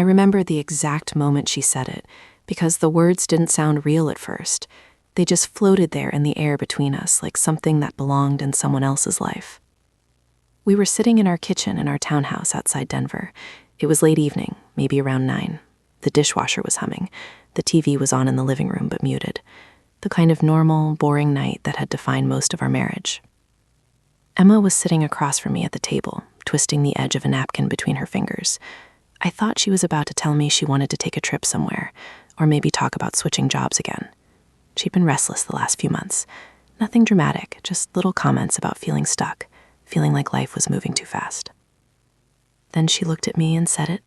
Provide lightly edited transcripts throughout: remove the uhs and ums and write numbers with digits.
I remember the exact moment she said it, because the words didn't sound real at first. They just floated there in the air between us, like something that belonged in someone else's life. We were sitting in our kitchen in our townhouse outside Denver. It was late evening, maybe around 9. The dishwasher was humming. The TV was on in the living room, but muted. The kind of normal, boring night that had defined most of our marriage. Emma was sitting across from me at the table, twisting the edge of a napkin between her fingers. I thought she was about to tell me she wanted to take a trip somewhere, or maybe talk about switching jobs again. She'd been restless the last few months. Nothing dramatic, just little comments about feeling stuck, feeling like life was moving too fast. Then she looked at me and said it.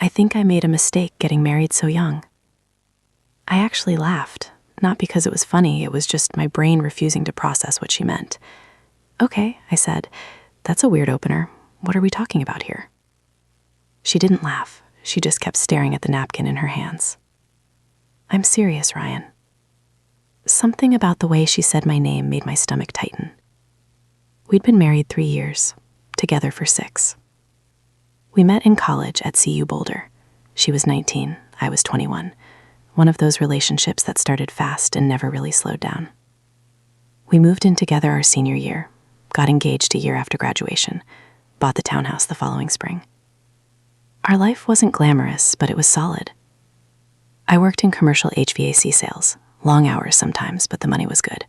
I think I made a mistake getting married so young. I actually laughed, not because it was funny, it was just my brain refusing to process what she meant. Okay, I said, that's a weird opener. What are we talking about here? She didn't laugh. She just kept staring at the napkin in her hands. I'm serious, Ryan. Something about the way she said my name made my stomach tighten. We'd been married 3 years, together for 6. We met in college at CU Boulder. She was 19, I was 21. One of those relationships that started fast and never really slowed down. We moved in together our senior year, got engaged a year after graduation, bought the townhouse the following spring. Our life wasn't glamorous, but it was solid. I worked in commercial HVAC sales, long hours sometimes, but the money was good.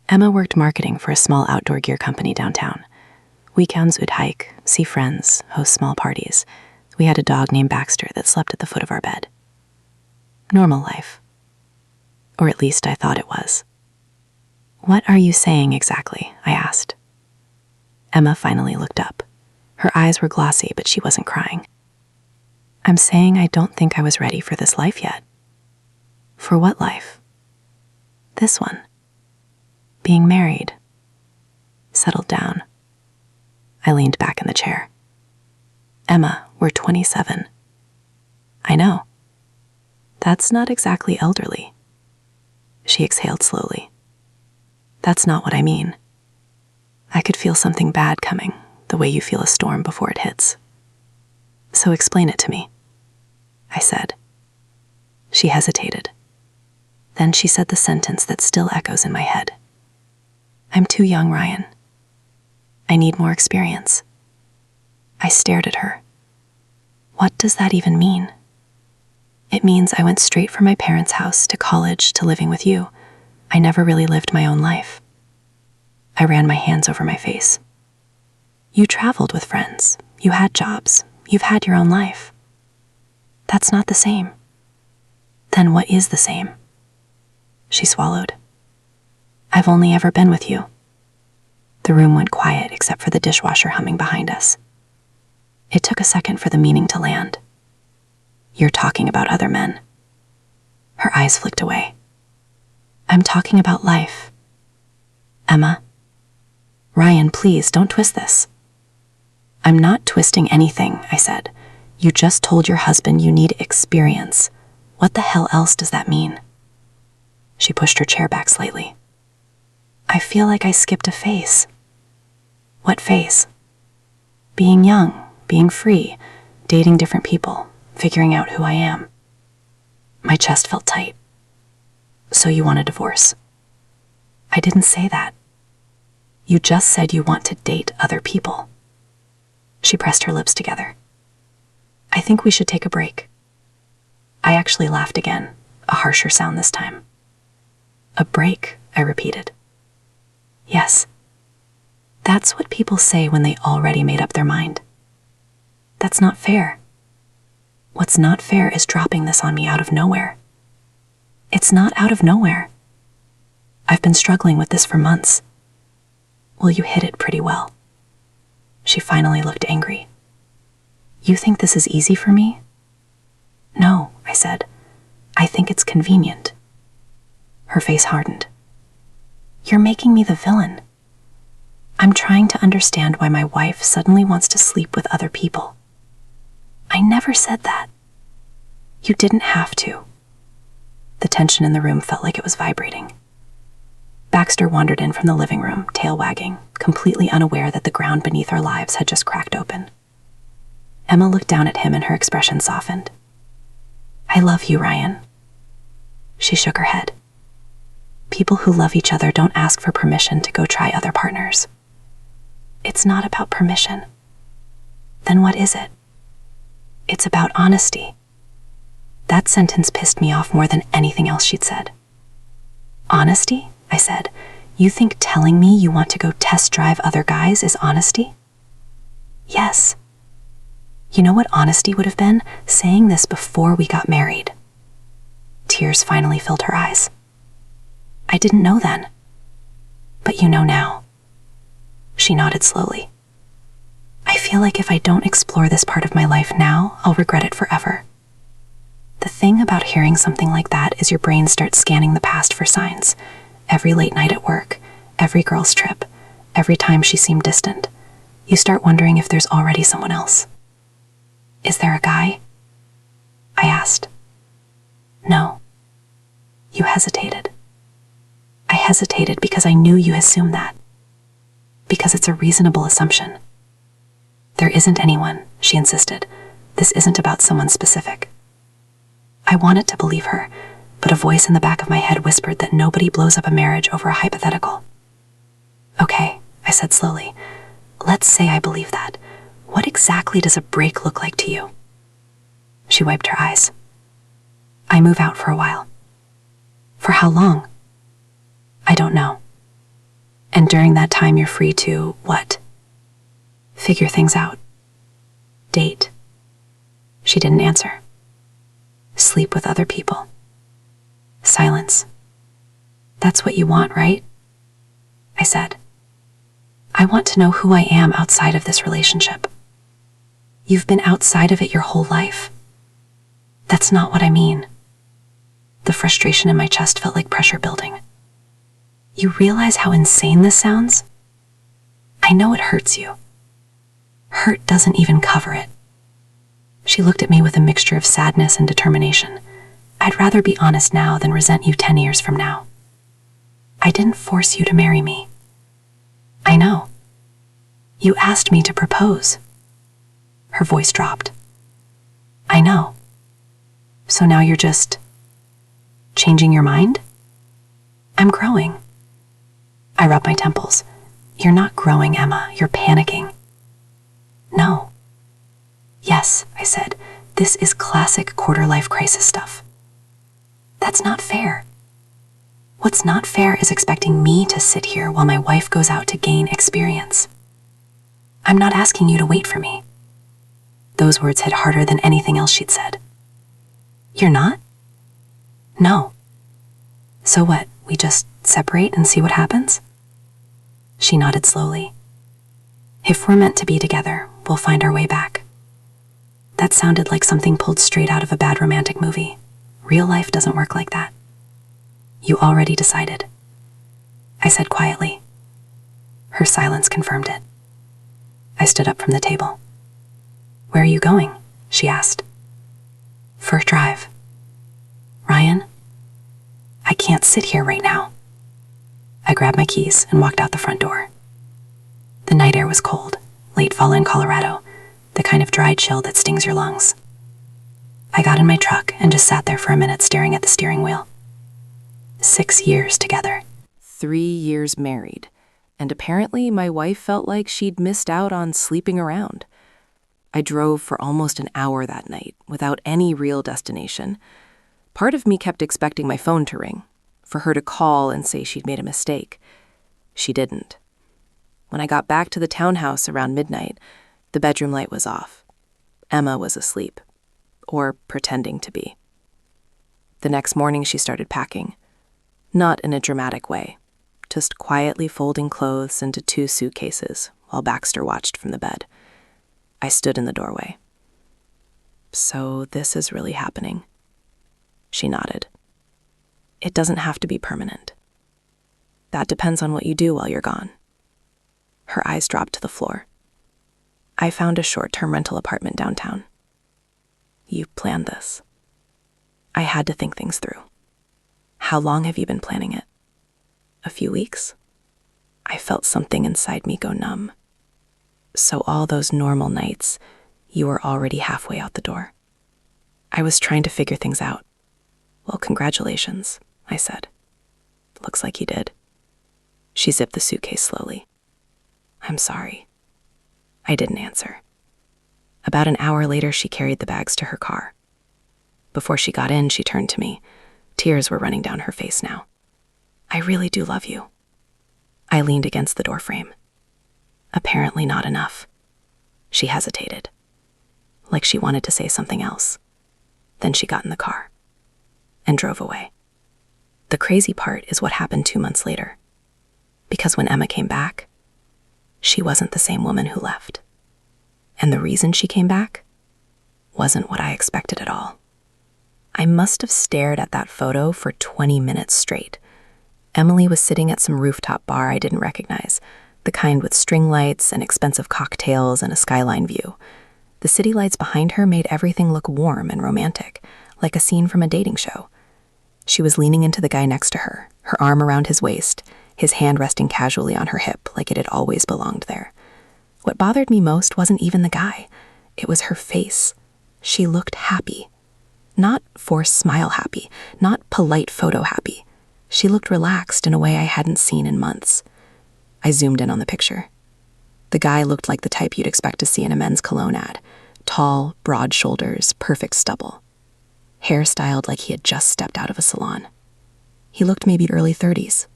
Emma worked marketing for a small outdoor gear company downtown. Weekends we'd hike, see friends, host small parties. We had a dog named Baxter that slept at the foot of our bed. Normal life. Or at least I thought it was. What are you saying exactly? I asked. Emma finally looked up. Her eyes were glossy, but she wasn't crying. I'm saying I don't think I was ready for this life yet. For what life? This one. Being married. Settled down. I leaned back in the chair. Emma, we're 27. I know. That's not exactly elderly. She exhaled slowly. That's not what I mean. I could feel something bad coming, the way you feel a storm before it hits. So explain it to me, I said. She hesitated. Then she said the sentence that still echoes in my head. I'm too young, Ryan. I need more experience. I stared at her. What does that even mean? It means I went straight from my parents' house to college to living with you. I never really lived my own life. I ran my hands over my face. You traveled with friends. You had jobs. You've had your own life. That's not the same. Then what is the same? She swallowed. I've only ever been with you. The room went quiet except for the dishwasher humming behind us. It took a second for the meaning to land. You're talking about other men. Her eyes flicked away. I'm talking about life. Emma. Ryan, please don't twist this. I'm not twisting anything, I said. You just told your husband you need experience. What the hell else does that mean? She pushed her chair back slightly. I feel like I skipped a phase. What phase? Being young, being free, dating different people, figuring out who I am. My chest felt tight. So you want a divorce? I didn't say that. You just said you want to date other people. She pressed her lips together. I think we should take a break. I actually laughed again, a harsher sound this time. A break, I repeated. Yes. That's what people say when they already made up their mind. That's not fair. What's not fair is dropping this on me out of nowhere. It's not out of nowhere. I've been struggling with this for months. Well, you hit it pretty well. She finally looked angry. You think this is easy for me? No, I said. I think it's convenient. Her face hardened. You're making me the villain. I'm trying to understand why my wife suddenly wants to sleep with other people. I never said that. You didn't have to. The tension in the room felt like it was vibrating. Baxter wandered in from the living room, tail wagging, completely unaware that the ground beneath our lives had just cracked open. Emma looked down at him and her expression softened. I love you, Ryan. She shook her head. People who love each other don't ask for permission to go try other partners. It's not about permission. Then what is it? It's about honesty. That sentence pissed me off more than anything else she'd said. Honesty? I said. You think telling me you want to go test drive other guys is honesty? Yes. You know what honesty would have been? Saying this before we got married. Tears finally filled her eyes. I didn't know then. But you know now. She nodded slowly. I feel like if I don't explore this part of my life now, I'll regret it forever. The thing about hearing something like that is your brain starts scanning the past for signs. Every late night at work, every girl's trip, every time she seemed distant. You start wondering if there's already someone else. Is there a guy? I asked. No. You hesitated. I hesitated because I knew you assumed that. Because it's a reasonable assumption. There isn't anyone, she insisted. This isn't about someone specific. I wanted to believe her, but a voice in the back of my head whispered that nobody blows up a marriage over a hypothetical. Okay, I said slowly. Let's say I believe that. What exactly does a break look like to you? She wiped her eyes. I move out for a while. For how long? I don't know. And during that time you're free to, what? Figure things out. Date. She didn't answer. Sleep with other people. Silence. That's what you want, right? I said. I want to know who I am outside of this relationship. You've been outside of it your whole life. That's not what I mean. The frustration in my chest felt like pressure building. You realize how insane this sounds? I know it hurts you. Hurt doesn't even cover it. She looked at me with a mixture of sadness and determination. I'd rather be honest now than resent you 10 years from now. I didn't force you to marry me. I know. You asked me to propose. Her voice dropped. I know. So now you're just changing your mind? I'm growing. I rub my temples. You're not growing, Emma. You're panicking. No. Yes, I said. This is classic quarter-life crisis stuff. That's not fair. What's not fair is expecting me to sit here while my wife goes out to gain experience. I'm not asking you to wait for me. Those words hit harder than anything else she'd said. You're not? No. So what, we just separate and see what happens? She nodded slowly. If we're meant to be together, we'll find our way back. That sounded like something pulled straight out of a bad romantic movie. Real life doesn't work like that. You already decided, I said quietly. Her silence confirmed it. I stood up from the table. Where are you going? She asked. For a drive. Ryan, I can't sit here right now. I grabbed my keys and walked out the front door. The night air was cold, late fall in Colorado, the kind of dry chill that stings your lungs. I got in my truck and just sat there for a minute staring at the steering wheel. 6 years together. 3 years married, and apparently my wife felt like she'd missed out on sleeping around. I drove for almost an hour that night without any real destination. Part of me kept expecting my phone to ring, for her to call and say she'd made a mistake. She didn't. When I got back to the townhouse around midnight, the bedroom light was off. Emma was asleep, or pretending to be. The next morning she started packing. Not in a dramatic way, just quietly folding clothes into 2 suitcases while Baxter watched from the bed. I stood in the doorway. So this is really happening. She nodded. It doesn't have to be permanent. That depends on what you do while you're gone. Her eyes dropped to the floor. I found a short-term rental apartment downtown. You planned this. I had to think things through. How long have you been planning it? A few weeks? I felt something inside me go numb. So all those normal nights, You were already halfway out the door. I was trying to figure things out. Well, congratulations, I said. Looks like you did. She zipped the suitcase slowly. I'm sorry. I didn't answer. About an hour later, she carried the bags to her car. Before she got in, she turned to me. Tears were running down her face now. I really do love you. I leaned against the doorframe. Apparently not enough. She hesitated, like she wanted to say something else. Then she got in the car and drove away. The crazy part is what happened 2 months later. Because when Emma came back, she wasn't the same woman who left. And the reason she came back wasn't what I expected at all. I must have stared at that photo for 20 minutes straight. Emily was sitting at some rooftop bar I didn't recognize, the kind with string lights and expensive cocktails and a skyline view. The city lights behind her made everything look warm and romantic, like a scene from a dating show. She was leaning into the guy next to her, her arm around his waist, his hand resting casually on her hip like it had always belonged there. What bothered me most wasn't even the guy. It was her face. She looked happy. Not forced smile happy, not polite photo happy. She looked relaxed in a way I hadn't seen in months. I zoomed in on the picture. The guy looked like the type you'd expect to see in a men's cologne ad. Tall, broad shoulders, perfect stubble. Hair styled like he had just stepped out of a salon. He looked maybe early 30s.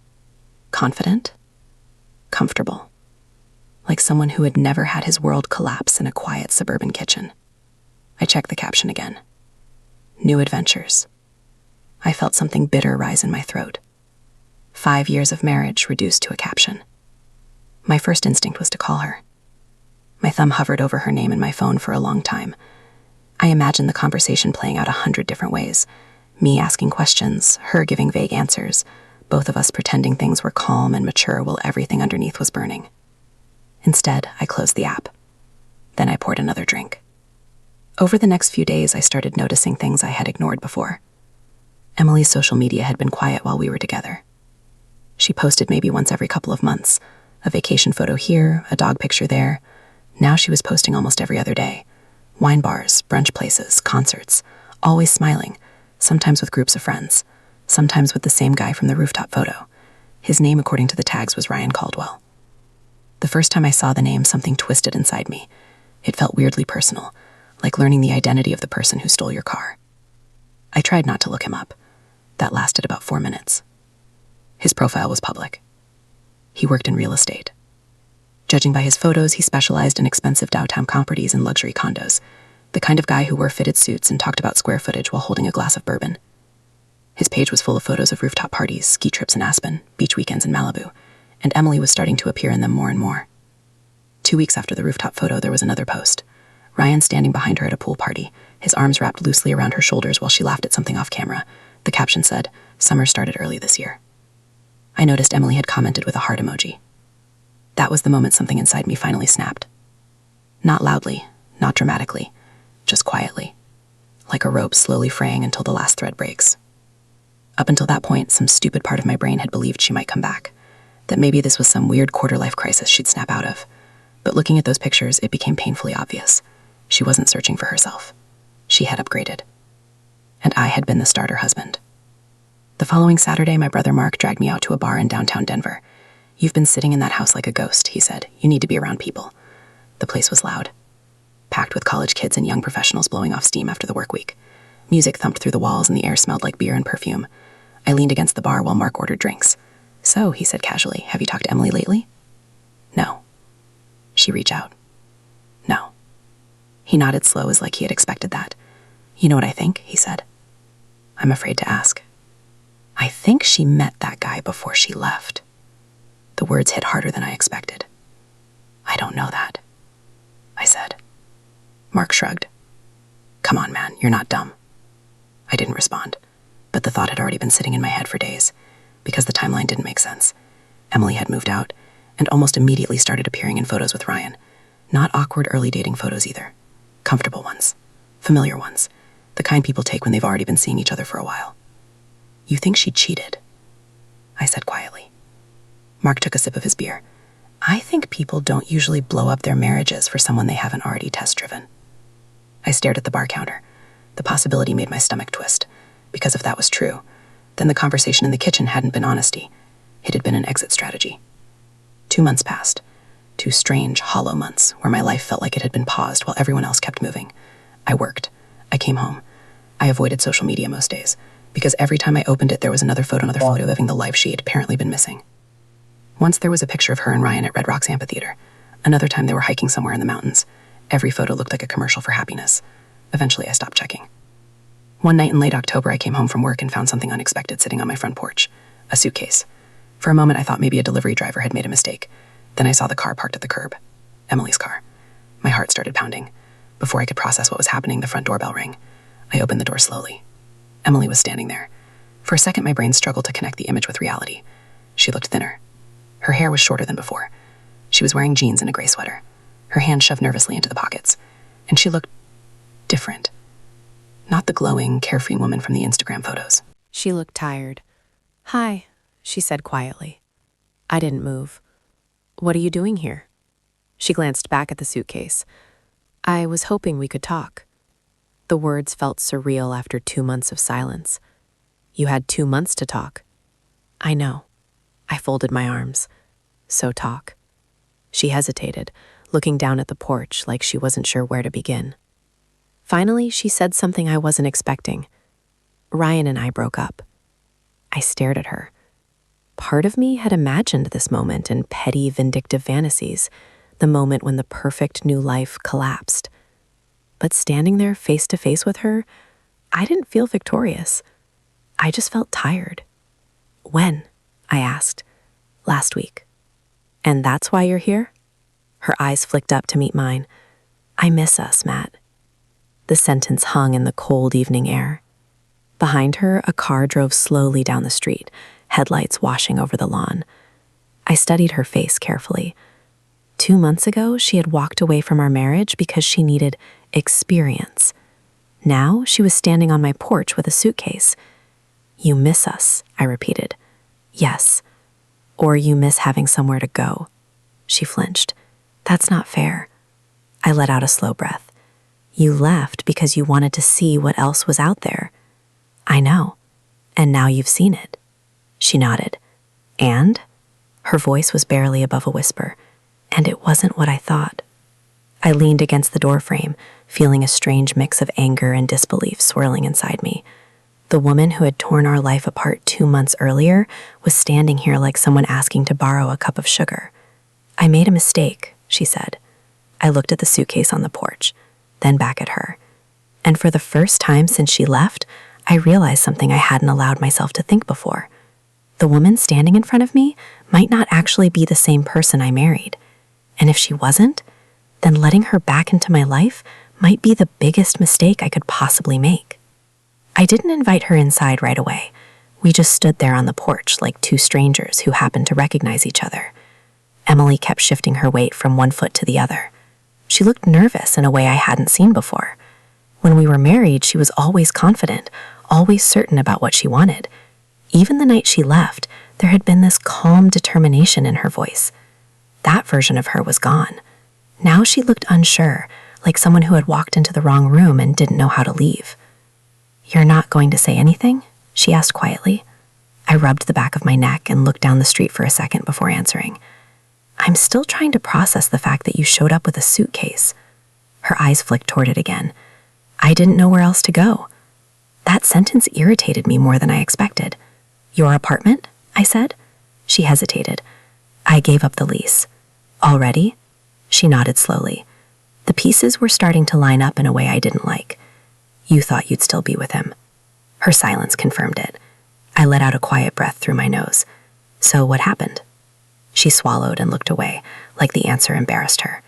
Confident. Comfortable. Like someone who had never had his world collapse in a quiet suburban kitchen. I checked the caption again. New adventures. I felt something bitter rise in my throat. 5 years of marriage reduced to a caption. My first instinct was to call her. My thumb hovered over her name in my phone for a long time. I imagined the conversation playing out 100 different ways. Me asking questions, her giving vague answers, both of us pretending things were calm and mature while everything underneath was burning. Instead, I closed the app. Then I poured another drink. Over the next few days, I started noticing things I had ignored before. Emily's social media had been quiet while we were together. She posted maybe once every couple of months, a vacation photo here, a dog picture there. Now she was posting almost every other day. Wine bars, brunch places, concerts, always smiling, sometimes with groups of friends, sometimes with the same guy from the rooftop photo. His name, according to the tags, was Ryan Caldwell. The first time I saw the name, something twisted inside me. It felt weirdly personal, like learning the identity of the person who stole your car. I tried not to look him up. That lasted about 4 minutes. His profile was public. He worked in real estate. Judging by his photos, he specialized in expensive downtown properties and luxury condos, the kind of guy who wore fitted suits and talked about square footage while holding a glass of bourbon. His page was full of photos of rooftop parties, ski trips in Aspen, beach weekends in Malibu, and Emily was starting to appear in them more and more. 2 weeks after the rooftop photo, there was another post. Ryan standing behind her at a pool party, his arms wrapped loosely around her shoulders while she laughed at something off camera. The caption said, "Summer started early this year." I noticed Emily had commented with a heart emoji. That was the moment something inside me finally snapped. Not loudly, not dramatically, just quietly, like a rope slowly fraying until the last thread breaks. Up until that point, some stupid part of my brain had believed she might come back, that maybe this was some weird quarter-life crisis she'd snap out of. But looking at those pictures, it became painfully obvious. She wasn't searching for herself. She had upgraded. And I had been the starter husband. The following Saturday, my brother Mark dragged me out to a bar in downtown Denver. "You've been sitting in that house like a ghost," he said. "You need to be around people." The place was loud, packed with college kids and young professionals blowing off steam after the work week. Music thumped through the walls and the air smelled like beer and perfume. I leaned against the bar while Mark ordered drinks. "So," he said casually, "have you talked to Emily lately?" "No." She reached out. "No." He nodded slow as like he had expected that. "You know what I think?" he said. "I'm afraid to ask." "I think she met that guy before she left." The words hit harder than I expected. "I don't know that," I said. Mark shrugged. "Come on, man, you're not dumb." I didn't respond, but the thought had already been sitting in my head for days, because the timeline didn't make sense. Emily had moved out, and almost immediately started appearing in photos with Ryan. Not awkward early dating photos either. Comfortable ones. Familiar ones. The kind people take when they've already been seeing each other for a while. "You think she cheated?" I said quietly. Mark took a sip of his beer. "I think people don't usually blow up their marriages for someone they haven't already test-driven." I stared at the bar counter. The possibility made my stomach twist, because if that was true, then the conversation in the kitchen hadn't been honesty. It had been an exit strategy. 2 months passed. 2 strange, hollow months where my life felt like it had been paused while everyone else kept moving. I worked. I came home. I avoided social media most days, because every time I opened it there was another photo living the life she had apparently been missing. Once there was a picture of her and Ryan at Red Rocks Amphitheater. Another time they were hiking somewhere in the mountains. Every photo looked like a commercial for happiness. Eventually I stopped checking. One night in late October I came home from work and found something unexpected sitting on my front porch. A suitcase. For a moment I thought maybe a delivery driver had made a mistake. Then I saw the car parked at the curb. Emily's car. My heart started pounding. Before I could process what was happening, the front doorbell rang. I opened the door slowly. Emily was standing there. For a second, my brain struggled to connect the image with reality. She looked thinner. Her hair was shorter than before. She was wearing jeans and a gray sweater, her hands shoved nervously into the pockets, and she looked different. Not the glowing, carefree woman from the Instagram photos. She looked tired. "Hi," she said quietly. I didn't move. "What are you doing here?" She glanced back at the suitcase. "I was hoping we could talk." The words felt surreal after 2 months of silence. "You had 2 months to talk." "I know." I folded my arms. "So talk." She hesitated, looking down at the porch like she wasn't sure where to begin. Finally, she said something I wasn't expecting. "Ryan and I broke up." I stared at her. Part of me had imagined this moment in petty, vindictive fantasies, the moment when the perfect new life collapsed. But standing there face to face with her, I didn't feel victorious. I just felt tired. "When?" I asked. "Last week." "And that's why you're here?" Her eyes flicked up to meet mine. "I miss us, Matt." The sentence hung in the cold evening air. Behind her, a car drove slowly down the street, headlights washing over the lawn. I studied her face carefully. 2 months ago, she had walked away from our marriage because she needed experience. Now, she was standing on my porch with a suitcase. "You miss us," I repeated. "Yes. Or you miss having somewhere to go." She flinched. "That's not fair." I let out a slow breath. "You left because you wanted to see what else was out there." "I know. And now you've seen it." She nodded. "And?" Her voice was barely above a whisper. "And it wasn't what I thought." I leaned against the doorframe, feeling a strange mix of anger and disbelief swirling inside me. The woman who had torn our life apart 2 months earlier was standing here like someone asking to borrow a cup of sugar. "I made a mistake," she said. I looked at the suitcase on the porch, then back at her. And for the first time since she left, I realized something I hadn't allowed myself to think before. The woman standing in front of me might not actually be the same person I married. And if she wasn't, then letting her back into my life might be the biggest mistake I could possibly make. I didn't invite her inside right away. We just stood there on the porch like 2 strangers who happened to recognize each other. Emily kept shifting her weight from one foot to the other. She looked nervous in a way I hadn't seen before. When we were married, she was always confident, always certain about what she wanted. Even the night she left, there had been this calm determination in her voice. That version of her was gone. Now she looked unsure, like someone who had walked into the wrong room and didn't know how to leave. "You're not going to say anything?" she asked quietly. I rubbed the back of my neck and looked down the street for a second before answering. "I'm still trying to process the fact that you showed up with a suitcase." Her eyes flicked toward it again. "I didn't know where else to go." That sentence irritated me more than I expected. "Your apartment?" I said. She hesitated. "I gave up the lease." "Already?" She nodded slowly. The pieces were starting to line up in a way I didn't like. "You thought you'd still be with him." Her silence confirmed it. I let out a quiet breath through my nose. "So what happened?" She swallowed and looked away, like the answer embarrassed her.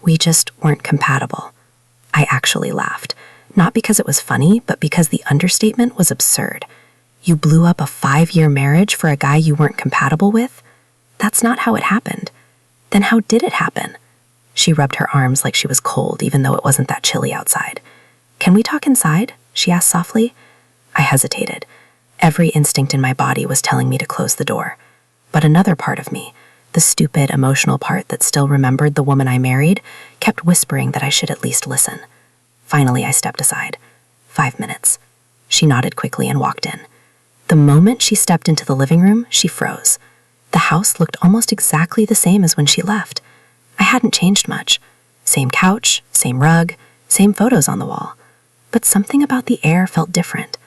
"We just weren't compatible." I actually laughed, not because it was funny, but because the understatement was absurd. You blew up a 5-year marriage for a guy you weren't compatible with? That's not how it happened. Then how did it happen? She rubbed her arms like she was cold, even though it wasn't that chilly outside. "Can we talk inside?" she asked softly. I hesitated. Every instinct in my body was telling me to close the door. But another part of me, the stupid, emotional part that still remembered the woman I married, kept whispering that I should at least listen. Finally, I stepped aside. 5 minutes. She nodded quickly and walked in. The moment she stepped into the living room, she froze. The house looked almost exactly the same as when she left. I hadn't changed much. Same couch, same rug, same photos on the wall. But something about the air felt different.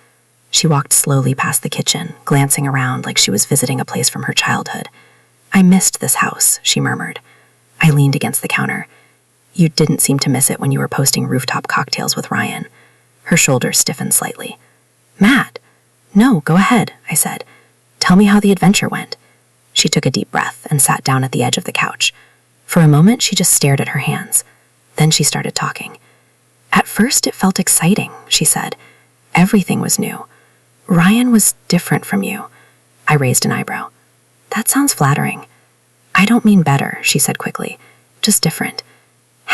She walked slowly past the kitchen, glancing around like she was visiting a place from her childhood. "I missed this house," she murmured. I leaned against the counter. "You didn't seem to miss it when you were posting rooftop cocktails with Ryan." Her shoulders stiffened slightly. "Matt." "No, go ahead," I said. "Tell me how the adventure went." She took a deep breath and sat down at the edge of the couch. For a moment, she just stared at her hands. Then she started talking. "At first, it felt exciting," she said. "Everything was new. Ryan was different from you." I raised an eyebrow. "That sounds flattering." "I don't mean better," she said quickly. "Just different."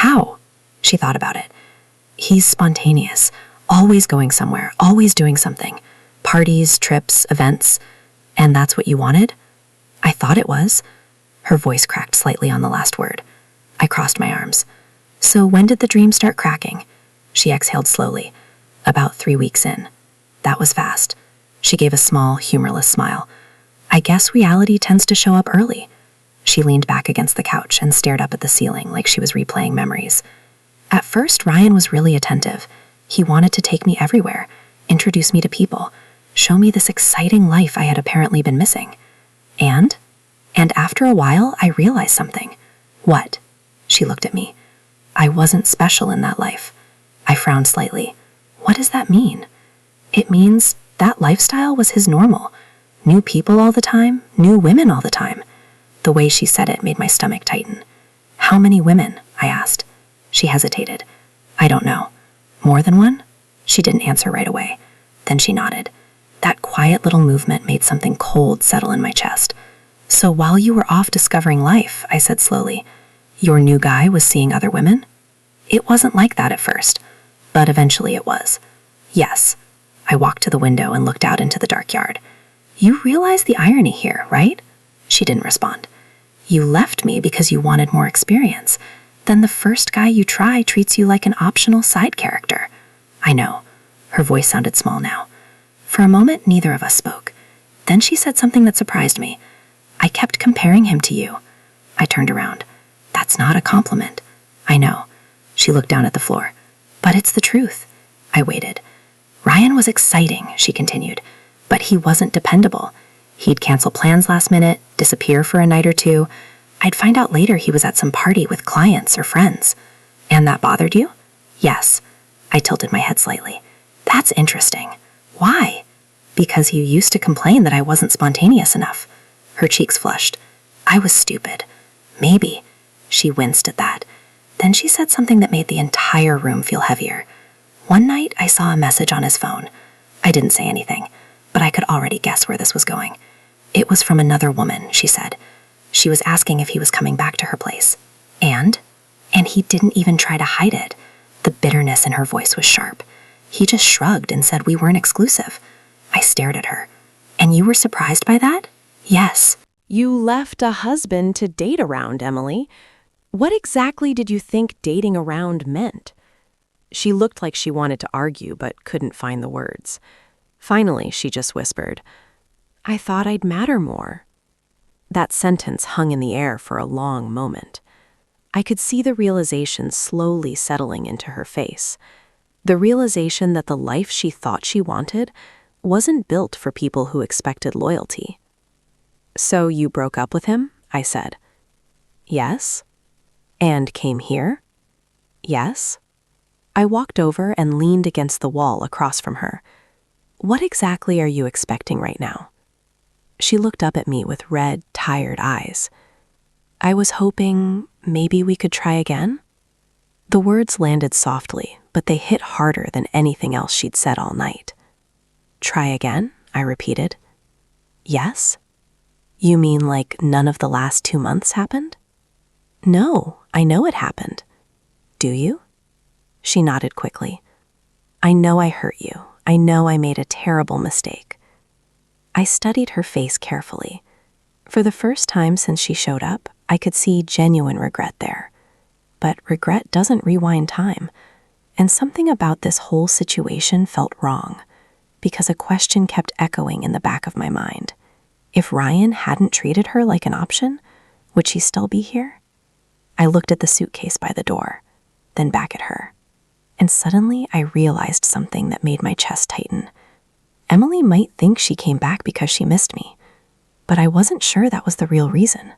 "How?" She thought about it. "He's spontaneous, always going somewhere, always doing something. Parties, trips, events. And that's what you wanted?" "I thought it was." Her voice cracked slightly on the last word. I crossed my arms. "So when did the dream start cracking?" She exhaled slowly. "About 3 weeks in." That was fast. She gave a small, humorless smile. "I guess reality tends to show up early." She leaned back against the couch and stared up at the ceiling like she was replaying memories. "At first, Ryan was really attentive. He wanted to take me everywhere, introduce me to people, show me this exciting life I had apparently been missing. And after a while, I realized something." "What?" She looked at me. "I wasn't special in that life." I frowned slightly. "What does that mean?" "It means that lifestyle was his normal. New people all the time, new women all the time." The way she said it made my stomach tighten. "How many women?" I asked. She hesitated. "I don't know." "More than one?" She didn't answer right away. Then she nodded. That quiet little movement made something cold settle in my chest. "So while you were off discovering life," I said slowly, "your new guy was seeing other women?" "It wasn't like that at first, but eventually it was." "Yes." I walked to the window and looked out into the dark yard. "You realize the irony here, right?" She didn't respond. "You left me because you wanted more experience. Then the first guy you try treats you like an optional side character." "I know." Her voice sounded small now. For a moment, neither of us spoke. Then she said something that surprised me. "I kept comparing him to you." I turned around. "That's not a compliment." "I know." She looked down at the floor. "But it's the truth." I waited. "Ryan was exciting," she continued, "but he wasn't dependable. He'd cancel plans last minute, disappear for a night or two. I'd find out later he was at some party with clients or friends." "And that bothered you?" "Yes." I tilted my head slightly. "That's interesting. Why?" "Because you used to complain that I wasn't spontaneous enough." Her cheeks flushed. "I was stupid." "Maybe." She winced at that. Then she said something that made the entire room feel heavier. "One night, I saw a message on his phone. I didn't say anything, but I could already guess where this was going. It was from another woman," she said. "She was asking if he was coming back to her place. And he didn't even try to hide it." The bitterness in her voice was sharp. "He just shrugged and said we weren't exclusive." I stared at her. "And you were surprised by that?" "Yes." You left a husband to date around, Emily. What exactly did you think dating around meant? She looked like she wanted to argue, but couldn't find the words. Finally, she just whispered, "I thought I'd matter more." That sentence hung in the air for a long moment. I could see the realization slowly settling into her face. The realization that the life she thought she wanted wasn't built for people who expected loyalty. "So you broke up with him?" I said. "Yes." "And came here?" "Yes." I walked over and leaned against the wall across from her. "What exactly are you expecting right now?" She looked up at me with red, tired eyes. "I was hoping maybe we could try again." The words landed softly, but they hit harder than anything else she'd said all night. "Try again?" I repeated. "Yes." "You mean like none of the last 2 months happened?" "No, I know it happened." "Do you?" She nodded quickly. "I know I hurt you. I know I made a terrible mistake." I studied her face carefully. For the first time since she showed up, I could see genuine regret there. But regret doesn't rewind time. And something about this whole situation felt wrong, because a question kept echoing in the back of my mind. If Ryan hadn't treated her like an option, would she still be here? I looked at the suitcase by the door, then back at her. And suddenly I realized something that made my chest tighten. Emily might think she came back because she missed me, but I wasn't sure that was the real reason.